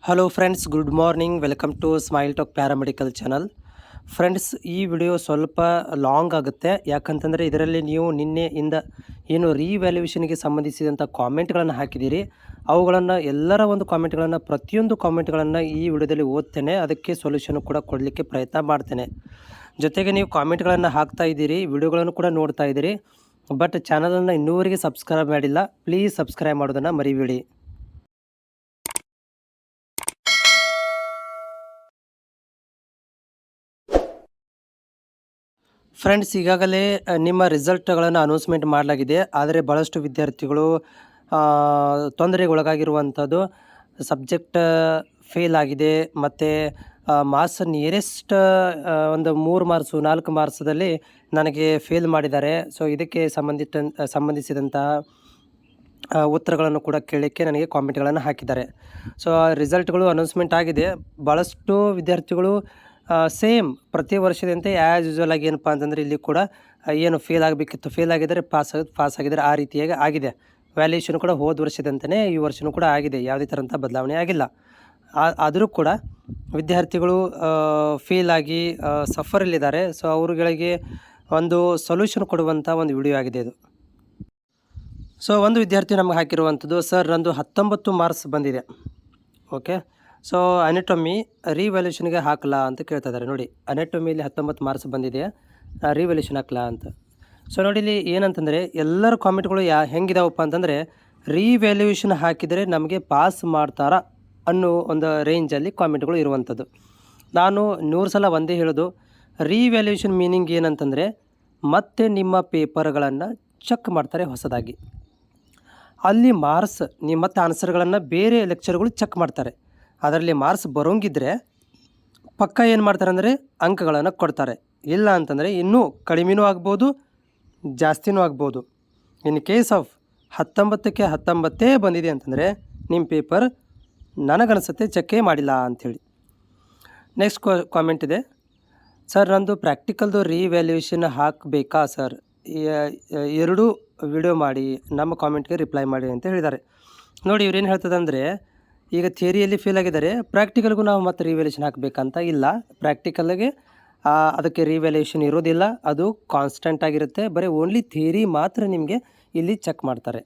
Hello friends, good morning. Welcome to smile talk paramedical channel. Friends, ಈ video ಸ್ವಲ್ಪ long ಆಗುತ್ತೆ. ಯಾಕಂತಂದರೆ ಇದರಲ್ಲಿ ನೀವು ನಿನ್ನೆಯಿಂದ ಏನು ರೀವ್ಯಾಲ್ಯೂಯೇಷನ್ಗೆ ಸಂಬಂಧಿಸಿದಂಥ ಕಾಮೆಂಟ್ಗಳನ್ನು ಹಾಕಿದ್ದೀರಿ. ಅವುಗಳನ್ನು ಎಲ್ಲರ ಒಂದು ಕಾಮೆಂಟ್ಗಳನ್ನು, ಪ್ರತಿಯೊಂದು ಕಾಮೆಂಟ್ಗಳನ್ನು ಈ ವಿಡಿಯೋದಲ್ಲಿ ಓದ್ತೇನೆ. ಅದಕ್ಕೆ ಸೊಲ್ಯೂಷನ್ ಕೂಡ ಕೊಡಲಿಕ್ಕೆ ಪ್ರಯತ್ನ ಮಾಡ್ತೇನೆ. ಜೊತೆಗೆ ನೀವು ಕಾಮೆಂಟ್ಗಳನ್ನು ಹಾಕ್ತಾ ಇದ್ದೀರಿ, ವಿಡಿಯೋಗಳನ್ನು ಕೂಡ ನೋಡ್ತಾ ಇದ್ದೀರಿ. ಬಟ್ ಚಾನಲನ್ನು ಇನ್ನೂವರೆಗೆ ಸಬ್ಸ್ಕ್ರೈಬ್ ಮಾಡಿಲ್ಲ. ಪ್ಲೀಸ್ ಸಬ್ಸ್ಕ್ರೈಬ್ ಮಾಡೋದನ್ನು ಮರಿಬೇಡಿ. ಫ್ರೆಂಡ್ಸ್, ಈಗಾಗಲೇ ನಿಮ್ಮ ರಿಸಲ್ಟ್ಗಳನ್ನು ಅನೌನ್ಸ್ಮೆಂಟ್ ಮಾಡಲಾಗಿದೆ. ಆದರೆ ಭಾಳಷ್ಟು ವಿದ್ಯಾರ್ಥಿಗಳು ತೊಂದರೆಗೊಳಗಾಗಿರುವಂಥದ್ದು. ಸಬ್ಜೆಕ್ಟ್ ಫೇಲ್ ಆಗಿದೆ ಮತ್ತು ಮಾರ್ಕ್ಸ್ ನಿಯರೆಸ್ಟ್ ಒಂದು 3 ಮಾರ್ಕ್ಸು 4 ಮಾರ್ಕ್ಸದಲ್ಲಿ ನನಗೆ ಫೇಲ್ ಮಾಡಿದ್ದಾರೆ. ಸೊ ಇದಕ್ಕೆ ಸಂಬಂಧಿಸಿದಂತಹ ಉತ್ತರಗಳನ್ನು ಕೂಡ ಕೇಳಲಿಕ್ಕೆ ನನಗೆ ಕಾಮೆಂಟ್ಗಳನ್ನು ಹಾಕಿದ್ದಾರೆ. ಸೊ ರಿಸಲ್ಟ್ಗಳು ಅನೌನ್ಸ್ಮೆಂಟ್ ಆಗಿದೆ. ಭಾಳಷ್ಟು ವಿದ್ಯಾರ್ಥಿಗಳು ಸೇಮ್ ಪ್ರತಿ ವರ್ಷದಂತೆ ಆ್ಯಸ್ ಯೂಸ್ವಲ್ ಆಗಿ ಏನಪ್ಪ ಅಂತಂದರೆ ಇಲ್ಲಿ ಕೂಡ ಏನು ಫೇಲ್ ಆಗಬೇಕಿತ್ತು ಫೇಲ್ ಆಗಿದ್ದಾರೆ, ಪಾಸ್ ಆಗಿದ್ದಾರೆ, ಆ ರೀತಿಯಾಗಿ ಆಗಿದೆ. ವ್ಯಾಲ್ಯೂಯೇಷನ್ ಕೂಡ ಹೋದ ವರ್ಷದಂತೆಯೇ ಈ ವರ್ಷವೂ ಕೂಡ ಆಗಿದೆ. ಯಾವುದೇ ಥರಂಥ ಬದಲಾವಣೆ ಆಗಿಲ್ಲ. ಆದರೂ ಕೂಡ ವಿದ್ಯಾರ್ಥಿಗಳು ಫೇಲ್ ಆಗಿ ಸಫರಲ್ಲಿದ್ದಾರೆ. ಸೊ ಅವ್ರುಗಳಿಗೆ ಒಂದು ಸೊಲ್ಯೂಷನ್ ಕೊಡುವಂಥ ಒಂದು ವಿಡಿಯೋ ಆಗಿದೆ ಇದು. ಸೊ ಒಂದು ವಿದ್ಯಾರ್ಥಿ ನಮಗೆ ಹಾಕಿರುವಂಥದ್ದು, ಸರ್ ನಂದು 19 ಮಾರ್ಕ್ಸ್ ಬಂದಿದೆ. ಓಕೆ, ಸೊ ಅನೆಟೊಮಿ ರೀವ್ಯಾಲ್ಯೂಷನ್ಗೆ ಹಾಕಲಾ ಅಂತ ಕೇಳ್ತಾ ಇದ್ದಾರೆ. ನೋಡಿ, ಅನೆಟೊಮಿಯಲ್ಲಿ 19 ಮಾರ್ಕ್ಸ್ ಬಂದಿದೆ, ರೀವ್ಯಾಲ್ಯೂಷನ್ ಹಾಕಲಾ ಅಂತ. ಸೊ ನೋಡಿ, ಇಲ್ಲಿ ಏನಂತಂದರೆ ಎಲ್ಲರ ಕಾಮೆಂಟ್ಗಳು ಹೆಂಗಿದಾವಪ್ಪ ಅಂತಂದರೆ, ರೀವ್ಯಾಲ್ಯೂಯೇಷನ್ ಹಾಕಿದರೆ ನಮಗೆ ಪಾಸ್ ಮಾಡ್ತಾರಾ ಅನ್ನೋ ಒಂದು ರೇಂಜಲ್ಲಿ ಕಾಮೆಂಟ್ಗಳು ಇರುವಂಥದ್ದು. ನಾನು 100 ಸಲ ಒಂದೇ ಹೇಳೋದು, ರೀವ್ಯಾಲ್ಯೂಯೇಷನ್ ಮೀನಿಂಗ್ ಏನಂತಂದರೆ ಮತ್ತೆ ನಿಮ್ಮ ಪೇಪರ್ಗಳನ್ನು ಚೆಕ್ ಮಾಡ್ತಾರೆ ಹೊಸದಾಗಿ. ಅಲ್ಲಿ ಮಾರ್ಕ್ಸ್ ಮತ್ತೆ ಆನ್ಸರ್ಗಳನ್ನು ಬೇರೆ ಲೆಕ್ಚರ್ಗಳು ಚೆಕ್ ಮಾಡ್ತಾರೆ. ಅದರಲ್ಲಿ ಮಾರ್ಕ್ಸ್ ಬರೋಂಗಿದ್ರೆ ಪಕ್ಕ ಏನು ಮಾಡ್ತಾರೆ ಅಂದರೆ ಅಂಕಗಳನ್ನು ಕೊಡ್ತಾರೆ. ಇಲ್ಲ ಅಂತಂದರೆ ಇನ್ನೂ ಕಡಿಮೆನೂ ಆಗ್ಬೋದು, ಜಾಸ್ತಿನೂ ಆಗ್ಬೋದು. ಇನ್ ಕೇಸ್ ಆಫ್ 19ಕ್ಕೆ 19 ಬಂದಿದೆ ಅಂತಂದರೆ ನಿಮ್ಮ ಪೇಪರ್ ನನಗನ್ಸುತ್ತೆ ಚೆಕ್ಕೇ ಮಾಡಿಲ್ಲ ಅಂಥೇಳಿ. ನೆಕ್ಸ್ಟ್ ಕಾಮೆಂಟ್ ಇದೆ, ಸರ್ ನಂದು ಪ್ರಾಕ್ಟಿಕಲ್ದು ರೀವ್ಯಾಲ್ಯೂಯೇಷನ್ ಹಾಕಬೇಕಾ ಸರ್? 2 ವಿಡಿಯೋ ಮಾಡಿ ನಮ್ಮ ಕಾಮೆಂಟ್ಗೆ ರಿಪ್ಲೈ ಮಾಡಿ ಅಂತ ಹೇಳಿದ್ದಾರೆ. ನೋಡಿ, ಇವ್ರೇನು ಹೇಳ್ತದಂದರೆ, ಈಗ ಥಿಯರಿಯಲ್ಲಿ ಫೇಲ್ ಆಗಿದ್ದಾರೆ, ಪ್ರಾಕ್ಟಿಕಲ್ಗೂ ನಾವು ಮತ್ತೆ ರೀವ್ಯಾಲ್ಯೂಯೇಷನ್ ಹಾಕಬೇಕಂತ ಇಲ್ಲ. ಪ್ರಾಕ್ಟಿಕಲ್ಗೆ ಅದಕ್ಕೆ ರೀವ್ಯಾಲ್ಯೂಯೇಷನ್ ಇರೋದಿಲ್ಲ, ಅದು ಕಾನ್ಸ್ಟೆಂಟ್ ಆಗಿರುತ್ತೆ. ಬರೀ ಓನ್ಲಿ ಥಿಯರಿ ಮಾತ್ರ ನಿಮಗೆ ಇಲ್ಲಿ ಚೆಕ್ ಮಾಡ್ತಾರೆ.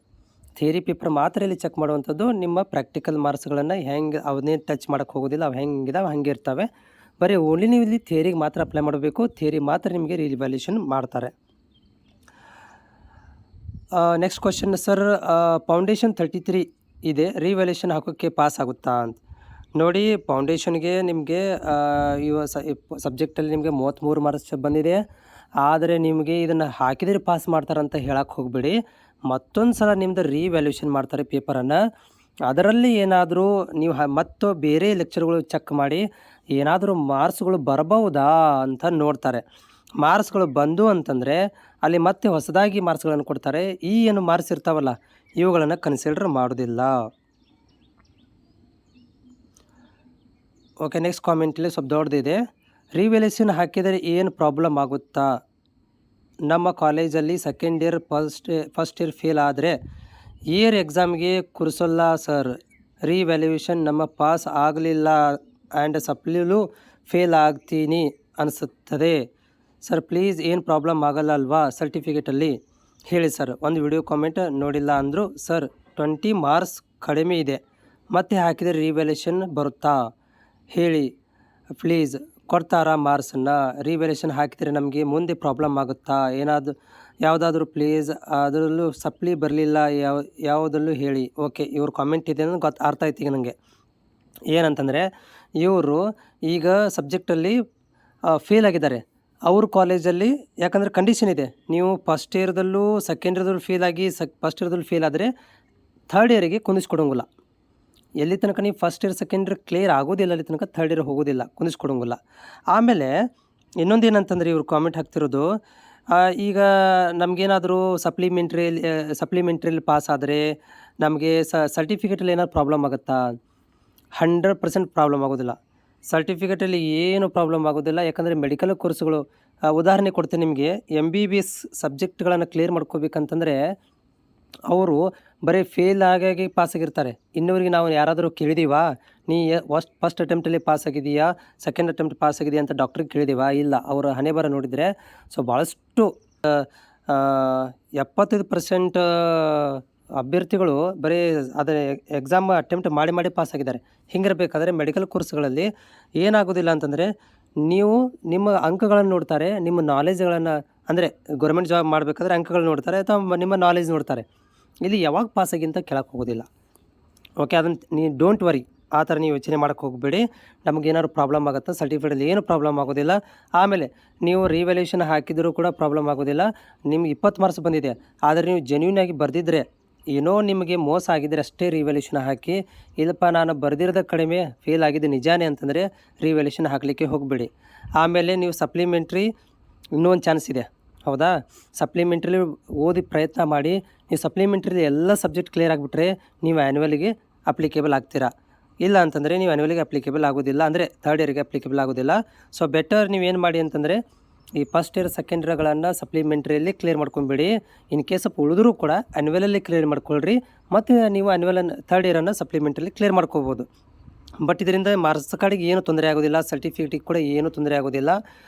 ಥಿಯರಿ ಪೇಪರ್ ಮಾತ್ರ ಇಲ್ಲಿ ಚೆಕ್ ಮಾಡುವಂಥದ್ದು. ನಿಮ್ಮ ಪ್ರಾಕ್ಟಿಕಲ್ ಮಾರ್ಕ್ಸ್ಗಳನ್ನು ಹೆಂಗೆ ಅವನ್ನೇ ಟಚ್ ಮಾಡೋಕ್ಕೆ ಹೋಗೋದಿಲ್ಲ, ಅವು ಹೆಂಗಿದಾವೆ ಹಾಗೆ ಇರ್ತವೆ. ಬರೀ ಓನ್ಲಿ ನೀವು ಇಲ್ಲಿ ಥಿಯರಿಗೆ ಮಾತ್ರ ಅಪ್ಲೈ ಮಾಡಬೇಕು. ಥಿಯರಿ ಮಾತ್ರ ನಿಮಗೆ ರೀವ್ಯಾಲ್ಯೂಯೇಷನ್ ಮಾಡ್ತಾರೆ. ನೆಕ್ಸ್ಟ್ ಕ್ವಶನ್, ಸರ್ ಫೌಂಡೇಶನ್ 33 ಇದೆ, ರೀವ್ಯಾಲ್ಯೂಯೇಷನ್ ಹಾಕೋಕ್ಕೆ ಪಾಸ್ ಆಗುತ್ತಾ ಅಂತ. ನೋಡಿ, ಫೌಂಡೇಶನ್ಗೆ ನಿಮಗೆ ಸಬ್ಜೆಕ್ಟಲ್ಲಿ ನಿಮಗೆ 33 ಮಾರ್ಕ್ಸ್ ಬಂದಿದೆ. ಆದರೆ ನಿಮಗೆ ಇದನ್ನು ಹಾಕಿದರೆ ಪಾಸ್ ಮಾಡ್ತಾರಂತ ಹೇಳಕ್ಕೆ ಹೋಗಬೇಡಿ. ಮತ್ತೊಂದು ಸಲ ನಿಮ್ಮದು ರೀವ್ಯಾಲ್ಯೂಯೇಷನ್ ಮಾಡ್ತಾರೆ ಪೇಪರನ್ನು. ಅದರಲ್ಲಿ ಏನಾದರೂ ನೀವು ಮತ್ತು ಬೇರೆ ಲೆಕ್ಚರ್ಗಳು ಚೆಕ್ ಮಾಡಿ ಏನಾದರೂ ಮಾರ್ಕ್ಸ್ಗಳು ಬರಬಹುದಾ ಅಂತ ನೋಡ್ತಾರೆ. ಮಾರ್ಕ್ಸ್ಗಳು ಬಂದು ಅಂತಂದರೆ ಅಲ್ಲಿ ಮತ್ತೆ ಹೊಸದಾಗಿ ಮಾರ್ಕ್ಸ್ಗಳನ್ನು ಕೊಡ್ತಾರೆ. ಈ ಏನು ಮಾರ್ಕ್ಸ್ ಇರ್ತಾವಲ್ಲ ಇವುಗಳನ್ನು ಕನ್ಸಿಡರ್ ಮಾಡೋದಿಲ್ಲ. ಓಕೆ, ನೆಕ್ಸ್ಟ್ ಕಾಮೆಂಟಲ್ಲಿ ಸ್ವಲ್ಪ ದೊಡ್ಡದಿದೆ, ರೀವ್ಯಾಲ್ಯೂಯೇಷನ್ ಹಾಕಿದರೆ ಏನು ಪ್ರಾಬ್ಲಮ್ ಆಗುತ್ತಾ? ನಮ್ಮ ಕಾಲೇಜಲ್ಲಿ second year first year fail ಆದರೆ ಇಯರ್ ಎಕ್ಸಾಮ್ಗೆ ಕೂರಿಸಲ್ಲ ಸರ್. ರೀವ್ಯಾಲ್ಯೂಯೇಷನ್ ನಮ್ಮ ಪಾಸ್ ಆಗಲಿಲ್ಲ ಆ್ಯಂಡ್ ಸಪ್ಲಿಲೂ ಫೇಲ್ ಆಗ್ತೀನಿ ಅನಿಸುತ್ತದೆ ಸರ್. ಪ್ಲೀಸ್ ಏನು ಪ್ರಾಬ್ಲಮ್ ಆಗಲ್ಲ ಅಲ್ವಾ ಸರ್ಟಿಫಿಕೇಟಲ್ಲಿ? ಹೇಳಿ ಸರ್. ಒಂದು ವಿಡಿಯೋ ಕಾಮೆಂಟ್ ನೋಡಿಲ್ಲ ಅಂದರು, ಸರ್ 20 ಮಾರ್ಕ್ಸ್ ಕಡಿಮೆ ಇದೆ, ಮತ್ತೆ ಹಾಕಿದರೆ ರೀವ್ಯಾಲ್ಯೂಯೇಷನ್ ಬರುತ್ತಾ ಹೇಳಿ ಪ್ಲೀಸ್. ಕೊಡ್ತಾರಾ ಮಾರ್ಕ್ಸನ್ನು? ರೀವ್ಯಾಲ್ಯೂಯೇಷನ್ ಹಾಕಿದರೆ ನಮಗೆ ಮುಂದೆ ಪ್ರಾಬ್ಲಮ್ ಆಗುತ್ತಾ? ಯಾವುದಾದ್ರೂ ಪ್ಲೀಸ್, ಅದರಲ್ಲೂ ಸಪ್ಲಿ ಬರಲಿಲ್ಲ ಯಾವುದಲ್ಲೂ ಹೇಳಿ. ಓಕೆ, ಇವ್ರ ಕಾಮೆಂಟ್ ಇದೆ ಅನ್ನೋದು ಅರ್ಥ ಆಯ್ತು ಈಗ ನನಗೆ. ಏನಂತಂದರೆ ಇವರು ಈಗ ಸಬ್ಜೆಕ್ಟಲ್ಲಿ ಫೇಲ್ ಆಗಿದ್ದಾರೆ. ಅವ್ರ ಕಾಲೇಜಲ್ಲಿ ಯಾಕಂದರೆ ಕಂಡೀಷನ್ ಇದೆ, ನೀವು ಫಸ್ಟ್ ಇಯರ್ದಲ್ಲೂ ಸೆಕೆಂಡ್ ಇಯರ್ದಲ್ಲೂ ಫೇಲ್ ಆಗಿ ಫಸ್ಟ್ ಇಯರ್ದಲ್ಲೂ ಫೇಲ್ ಆದರೆ ಥರ್ಡ್ ಇಯರಿಗೆ ಕುಂದಿಸ್ಕೊಡೋಂಗಿಲ್ಲ. ಎಲ್ಲಿ ತನಕ ನೀವು first year second year clear ಆಗೋದಿಲ್ಲ ಅಲ್ಲಿ ತನಕ ಥರ್ಡ್ ಇಯರ್ ಹೋಗೋದಿಲ್ಲ, ಕುಂದಿಸ್ಕೊಡೋಂಗಿಲ್ಲ. ಆಮೇಲೆ ಇನ್ನೊಂದು ಏನಂತಂದರೆ ಇವ್ರು ಕಾಮೆಂಟ್ ಹಾಕ್ತಿರೋದು, ಈಗ ನಮಗೇನಾದರೂ ಸಪ್ಲಿಮೆಂಟ್ರಿಯಲ್ಲಿ ಪಾಸ್ ಆದರೆ ನಮಗೆ ಸರ್ಟಿಫಿಕೇಟಲ್ಲಿ ಏನಾದ್ರು ಪ್ರಾಬ್ಲಮ್ ಆಗುತ್ತಾ? 100% ಪ್ರಾಬ್ಲಮ್ ಆಗೋದಿಲ್ಲ. ಸರ್ಟಿಫಿಕೇಟಲ್ಲಿ ಏನು ಪ್ರಾಬ್ಲಮ್ ಆಗೋದಿಲ್ಲ. ಯಾಕಂದರೆ ಮೆಡಿಕಲ್ ಕೋರ್ಸ್ಗಳು, ಉದಾಹರಣೆ ಕೊಡ್ತೇನೆ ನಿಮಗೆ. MBBS ಸಬ್ಜೆಕ್ಟ್ಗಳನ್ನು ಕ್ಲಿಯರ್ ಮಾಡ್ಕೋಬೇಕಂತಂದರೆ ಅವರು ಬರೀ ಫೇಲ್ ಆಗಾಗಿ ಪಾಸಾಗಿರ್ತಾರೆ. ಇನ್ನೂವರೆಗೆ ನಾವು ಯಾರಾದರೂ ಕೇಳಿದೀವಾ? ನೀ ಫಸ್ಟ್ ಅಟೆಂಪ್ಟಲ್ಲಿ ಪಾಸಾಗಿದೀಯಾ? ಸೆಕೆಂಡ್ ಅಟೆಂಪ್ಟ್ ಪಾಸಾಗಿದೆಯಾ ಅಂತ ಡಾಕ್ಟ್ರಿಗೆ ಕೇಳಿದೀವಾ? ಇಲ್ಲ. ಅವರ ಹಣೆಬರಹ ನೋಡಿದರೆ ಭಾಳಷ್ಟು 75% ಅಭ್ಯರ್ಥಿಗಳು ಬರೀ ಅದೇ ಎಕ್ಸಾಮ್ ಅಟೆಂಪ್ಟ್ ಮಾಡಿ ಪಾಸಾಗಿದ್ದಾರೆ. ಹಿಂಗಿರಬೇಕಾದ್ರೆ ಮೆಡಿಕಲ್ ಕೋರ್ಸ್ಗಳಲ್ಲಿ ಏನಾಗೋದಿಲ್ಲ ಅಂತಂದರೆ, ನೀವು ನಿಮ್ಮ ಅಂಕಗಳನ್ನು ನೋಡ್ತಾರೆ, ನಿಮ್ಮ ನಾಲೆಜ್ಗಳನ್ನು, ಅಂದರೆ ಗೌರ್ಮೆಂಟ್ ಜಾಬ್ ಮಾಡಬೇಕಾದ್ರೆ ಅಂಕಗಳು ನೋಡ್ತಾರೆ ಅಥವಾ ನಿಮ್ಮ ನಾಲೆಜ್ ನೋಡ್ತಾರೆ. ಇಲ್ಲಿ ಯಾವಾಗ ಪಾಸಾಗಿ ಅಂತ ಕೇಳಕ್ಕೆ ಹೋಗೋದಿಲ್ಲ. ಓಕೆ, ಅದನ್ನು ನೀವು ಡೋಂಟ್ ವರಿ, ಆ ಥರ ನೀವು ಯೋಚನೆ ಮಾಡೋಕ್ಕೆ ಹೋಗಬೇಡಿ. ನಮಗೇನಾದ್ರು ಪ್ರಾಬ್ಲಮ್ ಆಗುತ್ತೆ, ಸರ್ಟಿಫಿಕೇಟಲ್ಲಿ ಏನು ಪ್ರಾಬ್ಲಮ್ ಆಗೋದಿಲ್ಲ. ಆಮೇಲೆ ನೀವು ರಿವ್ಯಾಲ್ಯೂಯೇಷನ್ ಹಾಕಿದರೂ ಕೂಡ ಪ್ರಾಬ್ಲಮ್ ಆಗೋದಿಲ್ಲ. ನಿಮ್ಗೆ 20 ಮಾರ್ಕ್ಸ್ ಬಂದಿದೆ, ಆದರೆ ನೀವು ಜೆನ್ಯೂನ್ ಆಗಿ ಬರೆದಿದ್ರೆ, ಏನೋ ನಿಮಗೆ ಮೋಸ ಆಗಿದ್ದರೆ ಅಷ್ಟೇ ರಿವ್ಯಾಲ್ಯೂಯೇಷನ್ ಹಾಕಿ. ಇಲ್ಲಪ್ಪ ನಾನು ಬರೆದಿರೋದ ಕಡಿಮೆ, ಫೇಲ್ ಆಗಿದ್ದು ನಿಜಾನೇ ಅಂತಂದರೆ ರಿವ್ಯಾಲ್ಯೂಯೇಷನ್ ಹಾಕಲಿಕ್ಕೆ ಹೋಗಬೇಡಿ. ಆಮೇಲೆ ನೀವು ಸಪ್ಲಿಮೆಂಟ್ರಿ ಇನ್ನೂ ಒಂದು ಚಾನ್ಸ್ ಇದೆ, ಹೌದಾ? ಸಪ್ಲಿಮೆಂಟ್ರಿಲಿ ಓದಿ ಪ್ರಯತ್ನ ಮಾಡಿ. ನೀವು ಸಪ್ಲಿಮೆಂಟ್ರಿಲಿ ಎಲ್ಲ ಸಬ್ಜೆಕ್ಟ್ ಕ್ಲಿಯರ್ ಆಗಿಬಿಟ್ರೆ ನೀವು ಆ್ಯನ್ಯುವಲಿಗೆ ಅಪ್ಲಿಕೇಬಲ್ ಆಗ್ತೀರಾ. ಇಲ್ಲ ಅಂತಂದರೆ ನೀವು ಆ್ಯನ್ಯುವಲಿಗೆ ಅಪ್ಲಿಕೇಬಲ್ ಆಗೋದಿಲ್ಲ, ಅಂದರೆ ಥರ್ಡ್ ಇಯರಿಗೆ ಅಪ್ಲಿಕೇಬಲ್ ಆಗೋದಿಲ್ಲ. ಸೊ ಬೆಟರ್ ನೀವೇನು ಮಾಡಿ ಅಂತಂದರೆ, ಈ ಫಸ್ಟ್ ಇಯರ್ ಸೆಕೆಂಡ್ ಇಯರ್ಗಳನ್ನು ಸಪ್ಲಿಮೆಂಟ್ರಿಯಲ್ಲಿ ಕ್ಲಿಯರ್ ಮಾಡ್ಕೊಂಬಿಡಿ. ಇನ್ ಕೇಸ್ ಉಳಿದ್ರೂ ಕೂಡ ಆ್ಯನ್ಯುವಲಲ್ಲಿ ಕ್ಲಿಯರ್ ಮಾಡ್ಕೊಳ್ರಿ. ಮತ್ತು ನೀವು ಥರ್ಡ್ ಇಯರನ್ನು ಸಪ್ಲಿಮೆಂಟ್ರಿಯಲ್ಲಿ ಕ್ಲಿಯರ್ ಮಾಡ್ಕೋಬೋದು. ಬಟ್ ಇದರಿಂದ ಮಾರ್ಕ್ಸ್ ಕಾರ್ಡಿಗೆ ಏನು ತೊಂದರೆ ಆಗೋದಿಲ್ಲ, ಸರ್ಟಿಫಿಕೇಟಿಗೆ ಕೂಡ ಏನೂ ತೊಂದರೆ ಆಗೋದಿಲ್ಲ.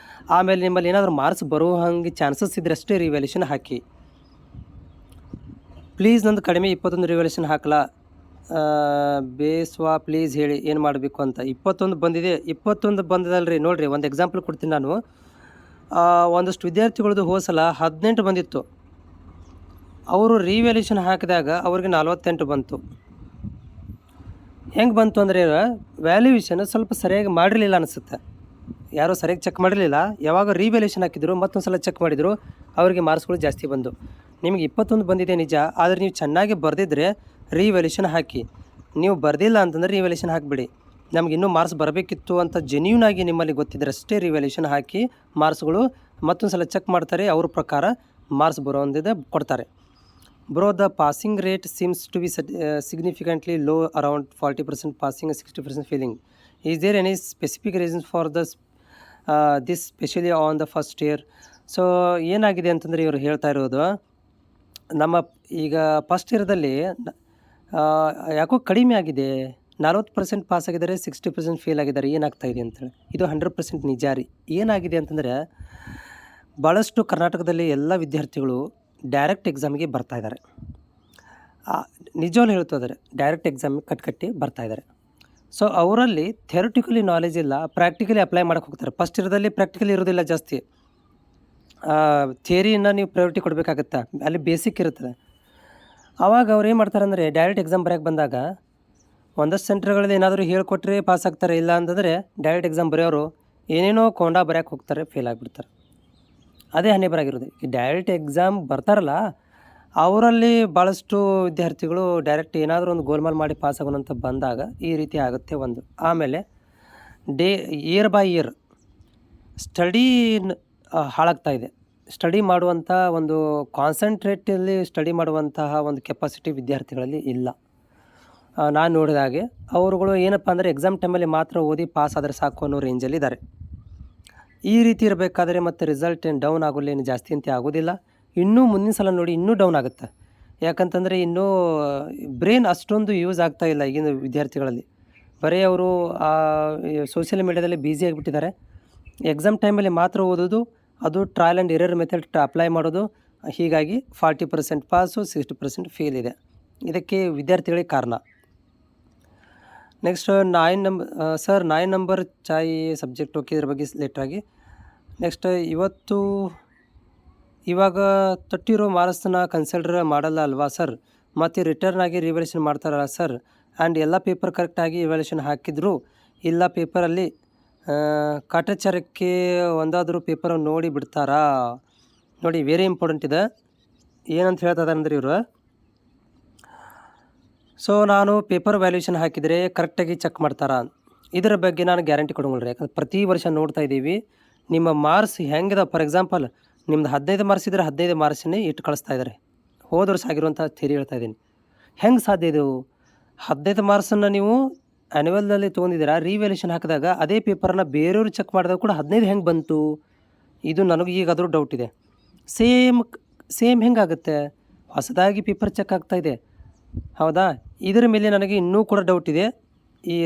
ಆಮೇಲೆ ನಿಮ್ಮಲ್ಲಿ ಏನಾದರೂ ಮಾರ್ಕ್ಸ್ ಬರೋ ಹಂಗೆ ಚಾನ್ಸಸ್ ಇದ್ರೆ ಅಷ್ಟೇ ರಿವ್ಯಾಲ್ಯೂಯೇಷನ್ ಹಾಕಿ. ಪ್ಲೀಸ್ ನಂದು ಕಡಿಮೆ 21 ರಿವ್ಯಾಲ್ಯೂಯೇಷನ್ ಹಾಕಲ್ಲ ಬೇಸ್ವಾ, ಪ್ಲೀಸ್ ಹೇಳಿ ಏನು ಮಾಡಬೇಕು ಅಂತ. 21 ಬಂದಿದೆ. 21 ಬಂದದಲ್ರಿ, ನೋಡಿರಿ ಒಂದು ಎಕ್ಸಾಂಪಲ್ ಕೊಡ್ತೀನಿ ನಾನು. ಒಂದಷ್ಟು ವಿದ್ಯಾರ್ಥಿಗಳದ್ದು ಹೋಸಲ 18 ಬಂದಿತ್ತು. ಅವರು ರಿವ್ಯಾಲ್ಯೂಯೇಷನ್ ಹಾಕಿದಾಗ ಅವ್ರಿಗೆ 48 ಬಂತು. ಹೆಂಗೆ ಬಂತು ಅಂದರೆ, ವ್ಯಾಲ್ಯೂಯೇಷನ್ ಸ್ವಲ್ಪ ಸರಿಯಾಗಿ ಮಾಡಿರಲಿಲ್ಲ ಅನಿಸುತ್ತೆ. ಯಾರೋ ಸರಿಯಾಗಿ ಚೆಕ್ ಮಾಡಿರಲಿಲ್ಲ. ಯಾವಾಗ ರಿವ್ಯಾಲ್ಯೂಯೇಷನ್ ಹಾಕಿದ್ರು ಮತ್ತೊಂದು ಸಲ ಚೆಕ್ ಮಾಡಿದರು, ಅವರಿಗೆ ಮಾರ್ಕ್ಸ್ಗಳು ಜಾಸ್ತಿ ಬಂದು. ನಿಮಗೆ 21 ಬಂದಿದೆ ನಿಜ, ಆದರೆ ನೀವು ಚೆನ್ನಾಗಿ ಬರೆದಿದ್ದರೆ ರಿವ್ಯಾಲ್ಯೂಯೇಷನ್ ಹಾಕಿ. ನೀವು ಬರೆದಿಲ್ಲ ಅಂತಂದರೆ ರಿವ್ಯಾಲ್ಯೂಯೇಷನ್ ಹಾಕಿಬಿಡಿ. ನಮ್ಗೆ ಇನ್ನೂ ಮಾರ್ಕ್ಸ್ ಬರಬೇಕಿತ್ತು ಅಂತ ಜೆನ್ಯೂನ್ ಆಗಿ ನಿಮ್ಮಲ್ಲಿ ಗೊತ್ತಿದ್ದರೆ ಅಷ್ಟೇ ರಿವ್ಯಾಲ್ಯೂಯೇಷನ್ ಹಾಕಿ. ಮಾರ್ಕ್ಸ್ಗಳು ಮತ್ತೊಂದು ಸಲ ಚೆಕ್ ಮಾಡ್ತಾರೆ, ಅವ್ರ ಪ್ರಕಾರ ಮಾರ್ಕ್ಸ್ ಬರೋಂದಿದೆ ಕೊಡ್ತಾರೆ. Bro, the passing rate seems to be significantly low, around 40% passing, 60% failing. Is there any specific reasons for this specially on the first year? So ಏನಾಗಿದೆ ಅಂತಂದರೆ, ಇವರು ಹೇಳ್ತಾ ಇರೋದು, ನಮ್ಮ ಈಗ ಫಸ್ಟ್ ಇಯರ್ದಲ್ಲಿ ಯಾಕೋ ಕಡಿಮೆ ಆಗಿದೆ. 40% ಪಾಸ್ ಆಗಿದ್ದಾರೆ, 60% ಫೇಲ್ ಆಗಿದ್ದಾರೆ. ಏನಾಗ್ತಾಯಿದೆ ಅಂತೇಳಿ, ಇದು 100% ನಿಜ ರೀ. ಏನಾಗಿದೆ ಅಂತಂದರೆ, ಭಾಳಷ್ಟು ಕರ್ನಾಟಕದಲ್ಲಿ ಎಲ್ಲ ವಿದ್ಯಾರ್ಥಿಗಳು ಡೈರೆಕ್ಟ್ ಎಕ್ಸಾಮಿಗೆ ಬರ್ತಾಯಿದ್ದಾರೆ. ನಿಜವಾಗ್ಲೂ ಹೇಳ್ತಿದ್ದಾರೆ, ಡೈರೆಕ್ಟ್ ಎಕ್ಸಾಮಿಗೆ ಕಟ್ಟಿ ಬರ್ತಾಯಿದ್ದಾರೆ. ಸೊ ಅವರಲ್ಲಿ ಥಿಯರಿಟಿಕಲಿ ನಾಲೆಜ್ ಇಲ್ಲ, ಪ್ರಾಕ್ಟಿಕಲಿ ಅಪ್ಲೈ ಮಾಡೋಕ್ಕೆ ಹೋಗ್ತಾರೆ. ಫಸ್ಟ್ ಇಯರ್ದಲ್ಲಿ ಪ್ರಾಕ್ಟಿಕಲಿ ಇರೋದಿಲ್ಲ ಜಾಸ್ತಿ. ಥಿಯರಿಯನ್ನು ನೀವು ಪ್ರಯಾರಿಟಿ ಕೊಡಬೇಕಾಗತ್ತೆ, ಅಲ್ಲಿ ಬೇಸಿಕ್ ಇರುತ್ತದೆ. ಆವಾಗ ಅವ್ರು ಏನು ಮಾಡ್ತಾರೆ ಅಂದರೆ, ಡೈರೆಕ್ಟ್ ಎಕ್ಸಾಮ್ ಬರೆಯೋಕ್ಕೆ ಬಂದಾಗ ಒಂದಷ್ಟು ಸೆಂಟರ್ಗಳಲ್ಲಿ ಏನಾದರೂ ಹೇಳ್ಕೊಟ್ರೆ ಪಾಸ್ ಆಗ್ತಾರೆ. ಇಲ್ಲ ಅಂತಂದರೆ ಡೈರೆಕ್ಟ್ ಎಕ್ಸಾಮ್ ಬರೆಯೋರು ಏನೇನೋ ಕೊಂಡ ಬರೆಯೋಕ್ಕೆ ಹೋಗ್ತಾರೆ, ಫೇಲ್ ಆಗಿಬಿಡ್ತಾರೆ. ಅದೇ ಹಣೆಬರಾಗಿರೋದು. ಈ ಡೈರೆಕ್ಟ್ ಎಕ್ಸಾಮ್ ಬರ್ತಾರಲ್ಲ, ಅವರಲ್ಲಿ ಭಾಳಷ್ಟು ವಿದ್ಯಾರ್ಥಿಗಳು ಡೈರೆಕ್ಟ್ ಏನಾದರೂ ಒಂದು ಗೋಲ್ಮಾಲ್ ಮಾಡಿ ಪಾಸ್ ಆಗೋಣಂತ ಬಂದಾಗ ಈ ರೀತಿ ಆಗುತ್ತೆ ಒಂದು. ಆಮೇಲೆ ಇಯರ್ ಬೈ ಇಯರ್ ಸ್ಟಡಿ ಹಾಳಾಗ್ತಾ ಇದೆ. ಸ್ಟಡಿ ಮಾಡುವಂಥ ಒಂದು ಕಾನ್ಸಂಟ್ರೇಟಲ್ಲಿ ಸ್ಟಡಿ ಮಾಡುವಂತಹ ಒಂದು ಕೆಪಾಸಿಟಿ ವಿದ್ಯಾರ್ಥಿಗಳಲ್ಲಿ ಇಲ್ಲ. ನಾನು ನೋಡಿದ ಹಾಗೆ ಅವರುಗಳು ಏನಪ್ಪ ಅಂದರೆ, ಎಕ್ಸಾಮ್ ಟೈಮಲ್ಲಿ ಮಾತ್ರ ಓದಿ ಪಾಸ್ ಆದರೆ ಸಾಕು ಅನ್ನೋ ರೇಂಜಲ್ಲಿದ್ದಾರೆ. ಈ ರೀತಿ ಇರಬೇಕಾದ್ರೆ ಮತ್ತು ರಿಸಲ್ಟ್ ಏನು ಡೌನ್ ಆಗೋಲ್ಲ, ಏನು ಜಾಸ್ತಿ ಅಂತ ಆಗೋದಿಲ್ಲ. ಇನ್ನೂ ಮುಂದಿನ ಸಲ ನೋಡಿ ಇನ್ನೂ ಡೌನ್ ಆಗುತ್ತೆ. ಯಾಕಂತಂದರೆ ಇನ್ನೂ ಬ್ರೈನ್ ಅಷ್ಟೊಂದು ಯೂಸ್ ಆಗ್ತಾಯಿಲ್ಲ ಈಗಿನ ವಿದ್ಯಾರ್ಥಿಗಳಲ್ಲಿ. ಬರೀ ಅವರು ಸೋಷಿಯಲ್ ಮೀಡ್ಯಾದಲ್ಲಿ ಬ್ಯುಸಿ ಆಗಿಬಿಟ್ಟಿದ್ದಾರೆ. ಎಕ್ಸಾಮ್ ಟೈಮಲ್ಲಿ ಮಾತ್ರ ಓದೋದು, ಅದು trial and error method apply ಮಾಡೋದು. ಹೀಗಾಗಿ 40% ಪಾಸು, 60% ಫೇಲ್ ಇದೆ. ಇದಕ್ಕೆ ವಿದ್ಯಾರ್ಥಿಗಳಿಗೆ ಕಾರಣ. ನೆಕ್ಸ್ಟ್ 9 ನಂಬರ್ ಚಾಯ್ ಸಬ್ಜೆಕ್ಟ್. ಓಕೆ, ಇದ್ರ ಬಗ್ಗೆ ಲೇಟ್ರಾಗಿ. ನೆಕ್ಸ್ಟ್ ಇವಾಗ ತೊಟ್ಟಿರೋ ಮಾರ್ಕ್ಸನ್ನ ಕನ್ಸಿಡರ್ ಮಾಡಲ್ಲ ಅಲ್ವಾ ಸರ್? ಮತ್ತು ರಿಟರ್ನ್ ಆಗಿ ರಿವ್ಯಾಲ್ಯೂಯೇಷನ್ ಮಾಡ್ತಾರಲ್ಲ ಸರ್? ಆ್ಯಂಡ್ ಎಲ್ಲ ಪೇಪರ್ ಕರೆಕ್ಟಾಗಿ ಇವ್ಯಾಲ್ಯೂಯೇಷನ್ ಹಾಕಿದ್ರು ಇಲ್ಲ ಪೇಪರಲ್ಲಿ ಕಾಟಾಚಾರಕ್ಕೆ ಒಂದಾದರೂ ಪೇಪರ್ ನೋಡಿ ಬಿಡ್ತಾರಾ? ನೋಡಿ, ವೆರಿ ಇಂಪಾರ್ಟೆಂಟ್ ಇದೆ. ಏನಂತ ಹೇಳ್ತದೆ ಅಂದರೆ ಇವರು, ಸೊ ನಾನು ಪೇಪರ್ ವ್ಯಾಲ್ಯೂಯೇಷನ್ ಹಾಕಿದರೆ ಕರೆಕ್ಟಾಗಿ ಚೆಕ್ ಮಾಡ್ತಾರಾ? ಇದರ ಬಗ್ಗೆ ನಾನು ಗ್ಯಾರಂಟಿ ಕೊಡೋಂಗಿಲ್ಲ. ಯಾಕಂದ್ರೆ ಪ್ರತಿ ವರ್ಷ ನೋಡ್ತಾ ಇದ್ದೀವಿ ನಿಮ್ಮ ಮಾರ್ಕ್ಸ್ ಹೆಂಗಿದೆ. ಫಾರ್ ಎಕ್ಸಾಂಪಲ್, ನಿಮ್ದು 15 ಮಾರ್ಕ್ಸ್ ಇದ್ದರೆ 15 ಮಾರ್ಕ್ಸನ್ನೇ ಇಟ್ಟು ಕಳಿಸ್ತಾ ಇದ್ದಾರೆ. ಹೋದ ವರ್ಷ ಆಗಿರುವಂಥ ಥಿಯರಿ ಹೇಳ್ತಾ ಇದ್ದೀನಿ. ಹೆಂಗೆ ಸಾಧ್ಯ ಇದು? 15 ಮಾರ್ಕ್ಸನ್ನು ನೀವು ಆ್ಯನ್ಯುವಲ್ನಲ್ಲಿ ತೊಗೊಂಡಿದ್ದೀರಾ, ರಿವ್ಯಾಲ್ಯೂಯೇಷನ್ ಹಾಕಿದಾಗ ಅದೇ ಪೇಪರನ್ನು ಬೇರೆಯವರು ಚೆಕ್ ಮಾಡಿದಾಗ ಕೂಡ 15 ಹೆಂಗೆ ಬಂತು? ಇದು ನನಗೆ ಈಗಾದರೂ ಡೌಟ್ ಇದೆ. ಸೇಮ್ ಹೆಂಗಾಗುತ್ತೆ? ಹೊಸದಾಗಿ ಪೇಪರ್ ಚೆಕ್ ಆಗ್ತಾಯಿದೆ, ಹೌದಾ? ಇದರ ಮೇಲೆ ನನಗೆ ಇನ್ನೂ ಕೂಡ ಡೌಟ್ ಇದೆ. ಈ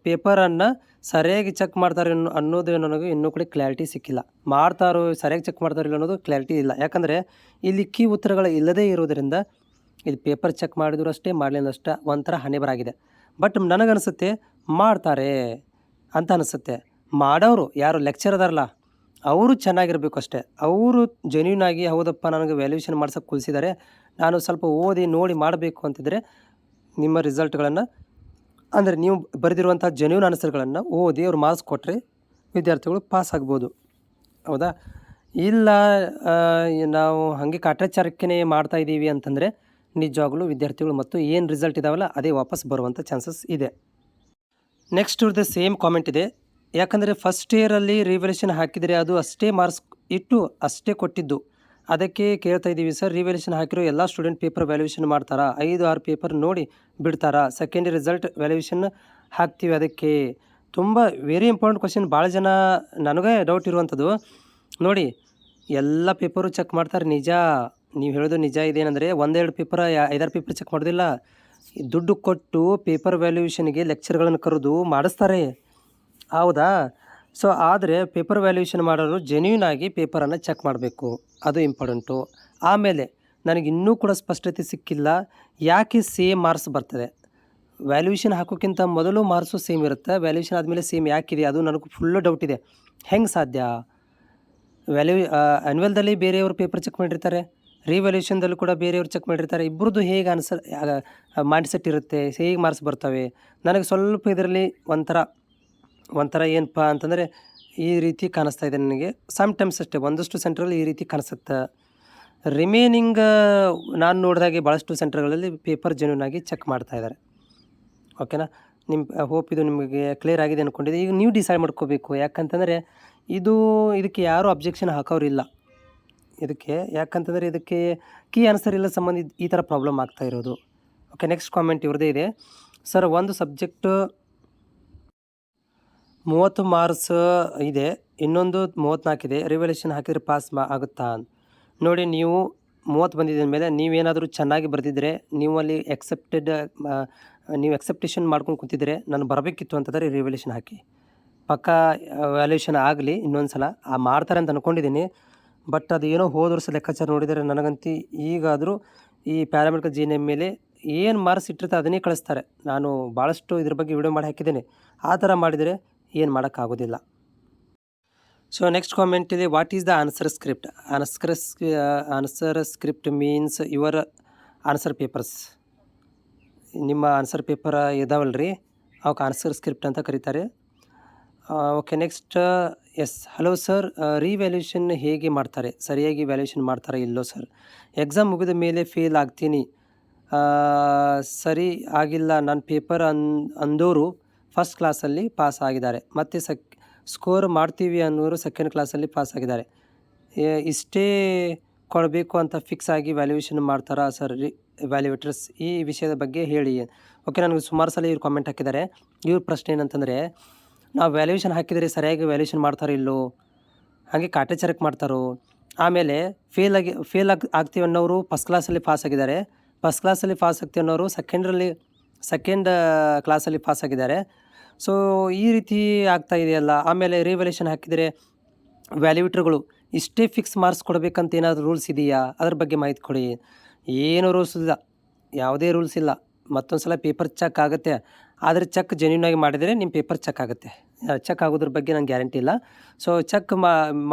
ಪೇಪರನ್ನು ಸರಿಯಾಗಿ ಚೆಕ್ ಮಾಡ್ತಾರೆ ಅನ್ನೋದು ನನಗೆ ಇನ್ನೂ ಕೂಡ ಕ್ಲಾರಿಟಿ ಸಿಕ್ಕಿಲ್ಲ. ಮಾಡ್ತಾರೋ ಸರಿಯಾಗಿ ಚೆಕ್ ಮಾಡ್ತಾರೋ ಇಲ್ಲ ಅನ್ನೋದು ಕ್ಲಾರಿಟಿ ಇಲ್ಲ. ಯಾಕಂದರೆ ಇಲ್ಲಿ ಕೀ ಉತ್ತರಗಳು ಇಲ್ಲದೇ ಇರೋದರಿಂದ ಇದು ಪೇಪರ್ ಚೆಕ್ ಮಾಡಿದ್ರು ಅಷ್ಟೇ, ಮಾಡಲಿಲ್ಲ ಅಷ್ಟೇ ಒಂಥರ ಹಣೆಬರಾಗಿದೆ. ಬಟ್ ನನಗನ್ನಿಸುತ್ತೆ ಮಾಡ್ತಾರೆ ಅಂತ ಅನಿಸುತ್ತೆ. ಮಾಡೋರು ಯಾರು ಲೆಕ್ಚರ್ ಅದಾರಲ್ಲ ಅವರು ಚೆನ್ನಾಗಿರಬೇಕು ಅಷ್ಟೇ. ಅವರು ಜೆನ್ಯೂನ್ ಆಗಿ ಹೌದಪ್ಪ ನನಗೆ ವ್ಯಾಲ್ಯೂಯೇಷನ್ ಮಾಡ್ಸೋಕ್ಕೆ ಕುಳಿಸಿದ್ದಾರೆ, ನಾನು ಸ್ವಲ್ಪ ಓದಿ ನೋಡಿ ಮಾಡಬೇಕು ಅಂತಿದ್ದರೆ ನಿಮ್ಮ ರಿಸಲ್ಟ್ಗಳನ್ನು ಅಂದರೆ ನೀವು ಬರೆದಿರುವಂಥ ಜೆನ್ಯೂನ್ ಆನ್ಸರ್ಗಳನ್ನು ಓದಿ ಅವ್ರು ಮಾರ್ಕ್ಸ್ ಕೊಟ್ಟರೆ ವಿದ್ಯಾರ್ಥಿಗಳು ಪಾಸ್ ಆಗ್ಬೋದು, ಹೌದಾ? ಇಲ್ಲ ನಾವು ಹಾಗೆ ಕಾಟಾಚಾರಕ್ಕೆ ಮಾಡ್ತಾಯಿದ್ದೀವಿ ಅಂತಂದರೆ ನಿಜವಾಗ್ಲೂ ವಿದ್ಯಾರ್ಥಿಗಳು ಮತ್ತು ಏನು ರಿಸಲ್ಟ್ ಇದಾವಲ್ಲ ಅದೇ ವಾಪಸ್ ಬರುವಂಥ ಚಾನ್ಸಸ್ ಇದೆ. ನೆಕ್ಸ್ಟ್ ಇವ್ರದ್ದು ಸೇಮ್ ಕಾಮೆಂಟ್ ಇದೆ. ಯಾಕಂದರೆ ಫಸ್ಟ್ ಇಯರಲ್ಲಿ ರಿವ್ಯಾಲ್ಯೂಯೇಷನ್ ಹಾಕಿದರೆ ಅದು ಅಷ್ಟೇ ಮಾರ್ಕ್ಸ್ ಇಟ್ಟು ಅಷ್ಟೇ ಕೊಟ್ಟಿದ್ದು, ಅದಕ್ಕೆ ಕೇಳ್ತಾ ಇದ್ದೀವಿ ಸರ್, ರಿವ್ಯಾಲ್ಯೂಯೇಷನ್ ಹಾಕಿರೋ ಎಲ್ಲ ಸ್ಟೂಡೆಂಟ್ ಪೇಪರ್ ವ್ಯಾಲ್ಯೂಯೇಷನ್ ಮಾಡ್ತಾರಾ? 5-6 ಪೇಪರ್ ನೋಡಿ ಬಿಡ್ತಾರಾ? ಸೆಕೆಂಡ್ ರಿಸಲ್ಟ್ ವ್ಯಾಲ್ಯೂಯೇಷನ್ ಹಾಕ್ತೀವಿ ಅದಕ್ಕೆ? ತುಂಬ ವೆರಿ ಇಂಪಾರ್ಟೆಂಟ್ ಕ್ವಶನ್. ಭಾಳ ಜನ ನನಗೆ ಡೌಟ್ ಇರುವಂಥದ್ದು ನೋಡಿ, ಎಲ್ಲ ಪೇಪರು ಚೆಕ್ ಮಾಡ್ತಾರೆ ನಿಜ, ನೀವು ಹೇಳೋದು ನಿಜ. ಇದೇನೆಂದರೆ 1-2 ಪೇಪರ್ 5-6 ಪೇಪರ್ ಚೆಕ್ ಮಾಡೋದಿಲ್ಲ, ದುಡ್ಡು ಕೊಟ್ಟು ಪೇಪರ್ ವ್ಯಾಲ್ಯೂಯೇಷನ್ಗೆ ಲೆಕ್ಚರ್ಗಳನ್ನು ಕರೆದು ಮಾಡಿಸ್ತಾರೆ, ಹೌದಾ? ಸೊ ಆದರೆ ಪೇಪರ್ ವ್ಯಾಲ್ಯೂಯೇಷನ್ ಮಾಡೋರು ಜೆನ್ಯೂನ್ ಆಗಿ ಪೇಪರನ್ನು ಚೆಕ್ ಮಾಡಬೇಕು, ಅದು ಇಂಪಾರ್ಟೆಂಟು. ಆಮೇಲೆ ನನಗೆ ಇನ್ನೂ ಕೂಡ ಸ್ಪಷ್ಟತೆ ಸಿಕ್ಕಿಲ್ಲ, ಯಾಕೆ ಸೇಮ್ ಮಾರ್ಕ್ಸ್ ಬರ್ತದೆ? ವ್ಯಾಲ್ಯೂಯೇಷನ್ ಹಾಕೋಕ್ಕಿಂತ ಮೊದಲು ಮಾರ್ಕ್ಸು ಸೇಮ್ ಇರುತ್ತೆ, ವ್ಯಾಲ್ಯೂಯೇಷನ್ ಆದಮೇಲೆ ಸೇಮ್ ಯಾಕಿದೆ ಅದು ನನಗೆ ಫುಲ್ಲು ಡೌಟ್ ಇದೆ. ಹೆಂಗೆ ಸಾಧ್ಯ? ಆ್ಯನ್ಯುವಲ್ದಲ್ಲಿ ಬೇರೆಯವರು ಪೇಪರ್ ಚೆಕ್ ಮಾಡಿರ್ತಾರೆ, ರಿವ್ಯಾಲ್ಯೂಯೇಷನ್ದಲ್ಲೂ ಕೂಡ ಬೇರೆಯವರು ಚೆಕ್ ಮಾಡಿರ್ತಾರೆ. ಇಬ್ಬರದ್ದು ಹೇಗೆ ಮೈಂಡ್ ಸೆಟ್ ಇರುತ್ತೆ, ಹೇಗೆ ಮಾರ್ಕ್ಸ್ ಬರ್ತವೆ? ನನಗೆ ಸ್ವಲ್ಪ ಇದರಲ್ಲಿ ಒಂಥರ ಏನಪ್ಪ ಅಂತಂದರೆ ಈ ರೀತಿ ಕಾಣಿಸ್ತಾ ಇದೆ ನನಗೆ. ಸಮ್ಟೈಮ್ಸ್ ಅಷ್ಟೇ, ಒಂದಷ್ಟು ಸೆಂಟ್ರಲ್ಲಿ ಈ ರೀತಿ ಕಾಣಿಸುತ್ತೆ. ರಿಮೇನಿಂಗ್ ನಾನು ನೋಡಿದಾಗೆ ಭಾಳಷ್ಟು ಸೆಂಟರ್ಗಳಲ್ಲಿ ಪೇಪರ್ ಜೆನ್ಯೂನ್ ಆಗಿ ಚೆಕ್ ಮಾಡ್ತಾಯಿದ್ದಾರೆ. ಓಕೆನಾ? ನಿಮ್ಮ ಹೋಪ್ ಇದು ನಿಮಗೆ ಕ್ಲಿಯರ್ ಆಗಿದೆ ಅಂದ್ಕೊಂಡಿದ್ದೆ. ಈಗ ನೀವು ಡಿಸೈಡ್ ಮಾಡ್ಕೋಬೇಕು, ಯಾಕಂತಂದರೆ ಇದಕ್ಕೆ ಯಾರೂ ಅಬ್ಜೆಕ್ಷನ್ ಹಾಕೋರಿಲ್ಲ ಇದಕ್ಕೆ, ಯಾಕಂತಂದರೆ ಇದಕ್ಕೆ ಕೀ ಆನ್ಸರ್ ಇಲ್ಲ ಸಂಬಂಧ ಈ ಥರ ಪ್ರಾಬ್ಲಮ್ ಆಗ್ತಾ ಇರೋದು. ಓಕೆ, ನೆಕ್ಸ್ಟ್ ಕಾಮೆಂಟ್ ಇವ್ರದ್ದೇ ಇದೆ. ಸರ್, ಒಂದು ಸಬ್ಜೆಕ್ಟ್ 30 ಮಾರ್ಕ್ಸ್ ಇದೆ, ಇನ್ನೊಂದು 34 ಇದೆ, ರಿವ್ಯಾಲ್ಯೂಯೇಷನ್ ಹಾಕಿದರೆ ಪಾಸ್ ಆಗುತ್ತಾ? ನೋಡಿ, ನೀವು 30 ಬಂದಿದ್ದ ಮೇಲೆ ನೀವೇನಾದರೂ ಚೆನ್ನಾಗಿ ಬರೆದಿದ್ದರೆ, ನೀವು ಅಲ್ಲಿ ನೀವು ಎಕ್ಸೆಪ್ಟೇಷನ್ ಮಾಡ್ಕೊಂಡು ಕೂತಿದ್ರೆ ನಾನು ಬರಬೇಕಿತ್ತು ಅಂತಂದರೆ ರಿವ್ಯಾಲ್ಯೂಯೇಷನ್ ಹಾಕಿ, ಪಕ್ಕ ವ್ಯಾಲ್ಯೂಯೇಷನ್ ಆಗಲಿ ಇನ್ನೊಂದು ಸಲ ಮಾಡ್ತಾರೆ ಅಂತ ಅಂದ್ಕೊಂಡಿದ್ದೀನಿ. ಬಟ್ ಅದು ಏನೋ ಹೋದ ವರ್ಷ ಲೆಕ್ಕಾಚಾರ ನೋಡಿದರೆ ನನಗಂತೂ ಈಗಾದರೂ ಈ ಪ್ಯಾರಾಮೆಡಿಕಲ್ GNM ಮೇಲೆ ಏನು ಮಾರ್ಕ್ಸ್ ಇಟ್ಟಿರ್ತಾರೆ ಅದನ್ನೇ ಕಳಿಸ್ತಾರೆ. ನಾನು ಭಾಳಷ್ಟು ಇದ್ರ ಬಗ್ಗೆ ವಿಡಿಯೋ ಮಾಡಿ ಹಾಕಿದ್ದೇನೆ. ಆ ಥರ ಮಾಡಿದರೆ ಏನು ಮಾಡೋಕ್ಕಾಗೋದಿಲ್ಲ. ಸೊ ನೆಕ್ಸ್ಟ್ ಕಾಮೆಂಟ್ ಇದೆ, what is the answer script? Answer script means your answer papers. ನಿಮ್ಮ ಆನ್ಸರ್ ಪೇಪರ್ ಇದಾವಲ್ರಿ, ಅವಕ್ಕೆ ಆನ್ಸರ್ ಸ್ಕ್ರಿಪ್ಟ್ ಅಂತ ಕರೀತಾರೆ. Okay, next yes, hello sir, revaluation ಹೇಗೆ ಮಾಡ್ತಾರೆ? ಸರಿಯಾಗಿ ವ್ಯಾಲ್ಯೂಯೇಷನ್ ಮಾಡ್ತಾರೆ ಇಲ್ಲೋ ಸರ್? ಎಕ್ಸಾಮ್ ಮುಗಿದ ಮೇಲೆ ಫೇಲ್ ಆಗ್ತೀನಿ, ಸರಿ ಆಗಿಲ್ಲ, ನನ್ನ ಪೇಪರ್ ಅಂದೋರು ಫಸ್ಟ್ ಕ್ಲಾಸಲ್ಲಿ ಪಾಸ್ ಆಗಿದ್ದಾರೆ, ಮತ್ತು ಸ್ಕೋರ್ ಮಾಡ್ತೀವಿ ಅನ್ನೋರು ಸೆಕೆಂಡ್ ಕ್ಲಾಸಲ್ಲಿ ಪಾಸ್ ಆಗಿದ್ದಾರೆ, ಇಷ್ಟೇ ಕೊಡಬೇಕು ಅಂತ ಫಿಕ್ಸ್ ಆಗಿ ವ್ಯಾಲ್ಯೂಯೇಷನ್ ಮಾಡ್ತಾರಾ ಸರ್ ವ್ಯಾಲ್ಯೂಯೇಟರ್ಸ್? ಈ ವಿಷಯದ ಬಗ್ಗೆ ಹೇಳಿ. ಓಕೆ, ನನಗೆ ಸುಮಾರು ಸಲ ಇವ್ರು ಕಾಮೆಂಟ್ ಹಾಕಿದ್ದಾರೆ. ಇವ್ರ ಪ್ರಶ್ನೆ ಏನಂತಂದರೆ, ನಾವು ವ್ಯಾಲ್ಯೂಯೇಷನ್ ಹಾಕಿದರೆ ಸರಿಯಾಗಿ ವ್ಯಾಲ್ಯೂಯೇಷನ್ ಮಾಡ್ತಾರೋ ಇಲ್ಲೋ, ಹಾಗೆ ಕಾಟಾಚಾರಕ್ಕೆ ಮಾಡ್ತಾರೋ? ಆಮೇಲೆ ಫೇಲ್ ಆಗ್ತೀವಿ ಅನ್ನೋರು ಫಸ್ಟ್ ಕ್ಲಾಸಲ್ಲಿ ಪಾಸ್ ಆಗಿದ್ದಾರೆ, ಫಸ್ಟ್ ಕ್ಲಾಸಲ್ಲಿ ಪಾಸ್ ಆಗ್ತೀವಿ ಅನ್ನೋರು ಸೆಕೆಂಡ್ ಕ್ಲಾಸಲ್ಲಿ ಪಾಸ್ ಆಗಿದ್ದಾರೆ. ಸೊ ಈ ರೀತಿ ಆಗ್ತಾ ಇದೆಯಲ್ಲ. ಆಮೇಲೆ ರಿವ್ಯಾಲ್ಯೂಯೇಷನ್ ಹಾಕಿದರೆ ವ್ಯಾಲ್ಯೂಯೇಟರ್ಗಳು ಇಷ್ಟೇ ಫಿಕ್ಸ್ ಮಾರ್ಕ್ಸ್ ಕೊಡಬೇಕಂತ ಏನಾದರೂ ರೂಲ್ಸ್ ಇದೆಯಾ? ಅದ್ರ ಬಗ್ಗೆ ಮಾಹಿತಿ ಕೊಡಿ. ಏನೂ ರೂಲ್ಸ್ ಇಲ್ಲ, ಯಾವುದೇ ರೂಲ್ಸ್ ಇಲ್ಲ. ಮತ್ತೊಂದು ಸಲ ಪೇಪರ್ ಚೆಕ್ ಆಗುತ್ತೆ, ಆದರೆ ಚೆಕ್ ಜೆನ್ಯೂನ್ ಆಗಿ ಮಾಡಿದರೆ ನಿಮ್ಮ ಪೇಪರ್ ಚೆಕ್ ಆಗುತ್ತೆ. ಚೆಕ್ ಆಗೋದ್ರ ಬಗ್ಗೆ ನಂಗೆ ಗ್ಯಾರಂಟಿ ಇಲ್ಲ. ಸೊ ಚೆಕ್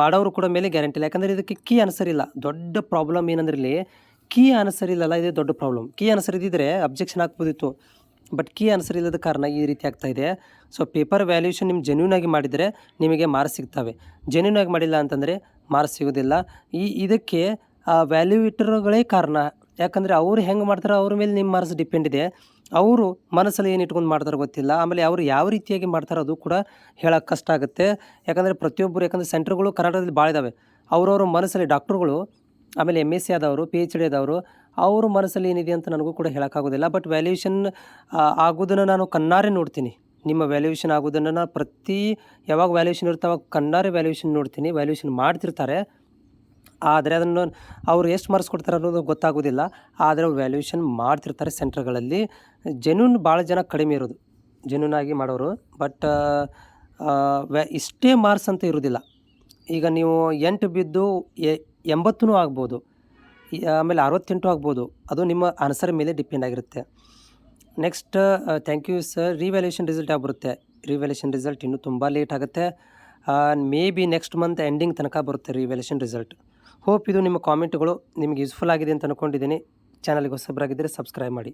ಮಾಡೋರು ಕೂಡ ಮೇಲೆ ಗ್ಯಾರಂಟಿ ಇಲ್ಲ, ಯಾಕಂದರೆ ಇದಕ್ಕೆ ಕೀ ಆನ್ಸರ್ ಇಲ್ಲ. ದೊಡ್ಡ ಪ್ರಾಬ್ಲಮ್ ಏನಂದ್ರೆ ಇಲ್ಲಿ ಕೀ ಆನ್ಸರ್ ಇಲ್ಲಲ್ಲ, ಇದೇ ದೊಡ್ಡ ಪ್ರಾಬ್ಲಮ್. ಕೀ ಆನ್ಸರ್ ಇದ್ದಿದ್ರೆ ಅಬ್ಜೆಕ್ಷನ್ ಹಾಕ್ಬೋದಿತ್ತು, ಬಟ್ ಕೀ ಆನ್ಸರ್ ಇಲ್ಲದ ಕಾರಣ ಈ ರೀತಿ ಆಗ್ತಾಯಿದೆ. ಸೊ ಪೇಪರ್ ವ್ಯಾಲ್ಯೂಯೇಷನ್ ನಿಮ್ಮ ಜೆನ್ಯೂನ್ ಆಗಿ ಮಾಡಿದರೆ ನಿಮಗೆ ಮಾರ್ಕ್ಸ್ ಸಿಗ್ತವೆ, ಜೆನ್ಯೂನ್ ಆಗಿ ಮಾಡಿಲ್ಲ ಅಂತಂದರೆ ಮಾರ್ಕ್ಸ್ ಸಿಗೋದಿಲ್ಲ. ಇದಕ್ಕೆ ವ್ಯಾಲ್ಯೂಯೇಟರ್ಗಳೇ ಕಾರಣ. ಯಾಕಂದರೆ ಅವ್ರು ಹೆಂಗೆ ಮಾಡ್ತಾರೆ ಅವ್ರ ಮೇಲೆ ನಿಮ್ಮ ಮಾರ್ಕ್ಸ್ ಡಿಪೆಂಡ್ ಇದೆ. ಅವರು ಮನಸ್ಸಲ್ಲಿ ಏನು ಇಟ್ಕೊಂಡು ಮಾಡ್ತಾರೆ ಗೊತ್ತಿಲ್ಲ. ಆಮೇಲೆ ಅವರು ಯಾವ ರೀತಿಯಾಗಿ ಮಾಡ್ತಾರೆ ಅದು ಕೂಡ ಹೇಳೋಕ್ಕೆ ಕಷ್ಟ ಆಗುತ್ತೆ. ಯಾಕಂದರೆ ಪ್ರತಿಯೊಬ್ಬರು, ಯಾಕಂದರೆ ಸೆಂಟ್ರ್ಗಳು ಕರ್ನಾಟಕದಲ್ಲಿ ಭಾಳ ಇದ್ದಾವೆ. ಅವ್ರವ್ರ ಮನಸ್ಸಲ್ಲಿ ಡಾಕ್ಟ್ರುಗಳು, ಆಮೇಲೆ MSc ಆದವರು, PhD ಆದವರು, ಅವ್ರ ಮನಸ್ಸಲ್ಲಿ ಏನಿದೆ ಅಂತ ನನಗೂ ಕೂಡ ಹೇಳೋಕ್ಕಾಗೋದಿಲ್ಲ. ಬಟ್ ವ್ಯಾಲ್ಯೂಯೇಷನ್ ಆಗೋದನ್ನು ನಾನು ಕಣ್ಣಾರೆ ನೋಡ್ತೀನಿ. ನಿಮ್ಮ ವ್ಯಾಲ್ಯೂಯೇಷನ್ ಆಗೋದನ್ನು ನಾನು ಯಾವಾಗ ವ್ಯಾಲ್ಯೂಯೇಷನ್ ಇರುತ್ತೆ ಅವಾಗ ಕಣ್ಣಾರೆ ವ್ಯಾಲ್ಯೂಯೇಷನ್ ನೋಡ್ತೀನಿ. ವ್ಯಾಲ್ಯೂಯೇಷನ್ ಮಾಡ್ತಿರ್ತಾರೆ, ಆದರೆ ಅದನ್ನು ಅವ್ರು ಎಷ್ಟು ಮಾರ್ಕ್ಸ್ ಕೊಡ್ತಾರೆ ಅನ್ನೋದು ಗೊತ್ತಾಗೋದಿಲ್ಲ. ಆದರೆ ವ್ಯಾಲ್ಯೂಯೇಷನ್ ಮಾಡ್ತಿರ್ತಾರೆ ಸೆಂಟರ್ಗಳಲ್ಲಿ. ಜೆನ್ಯೂನ್ ಭಾಳ ಜನ ಕಡಿಮೆ ಇರೋದು, ಜೆನ್ಯೂನ್ ಆಗಿ ಮಾಡೋರು. ಬಟ್ ಇಷ್ಟೇ ಮಾರ್ಕ್ಸ್ ಅಂತ ಇರೋದಿಲ್ಲ. ಈಗ ನೀವು 8 ಬಿದ್ದು 80 ಆಗ್ಬೋದು, ಆಮೇಲೆ 68 ಆಗ್ಬೋದು. ಅದು ನಿಮ್ಮ ಆನ್ಸರ್ ಮೇಲೆ ಡಿಪೆಂಡ್ ಆಗಿರುತ್ತೆ. Next thank you sir. Revaluation result ಯಾವಾಗ ಬರುತ್ತೆ? ರಿವ್ಯಾಲ್ಯೂಯೇಷನ್ ರಿಸಲ್ಟ್ ಇನ್ನೂ ತುಂಬ ಲೇಟ್ ಆಗುತ್ತೆ. Maybe next month ending ತನಕ ಬರುತ್ತೆ ರಿವ್ಯಾಲ್ಯೂಯೇಷನ್ ರಿಸಲ್ಟ್. ಹೋಪ್ ಇದು ನಿಮ್ಮ ಕಾಮೆಂಟ್ಗಳು ನಿಮಗೆ ಯೂಸ್ಫುಲ್ ಆಗಿದೆ ಅಂತ ಅಂದ್ಕೊಂಡಿದ್ದೀನಿ. ಚಾನಲ್ಗೆ ಹೊಸಬರಾಗಿದ್ದರೆ ಸಬ್ಸ್ಕ್ರೈಬ್ ಮಾಡಿ.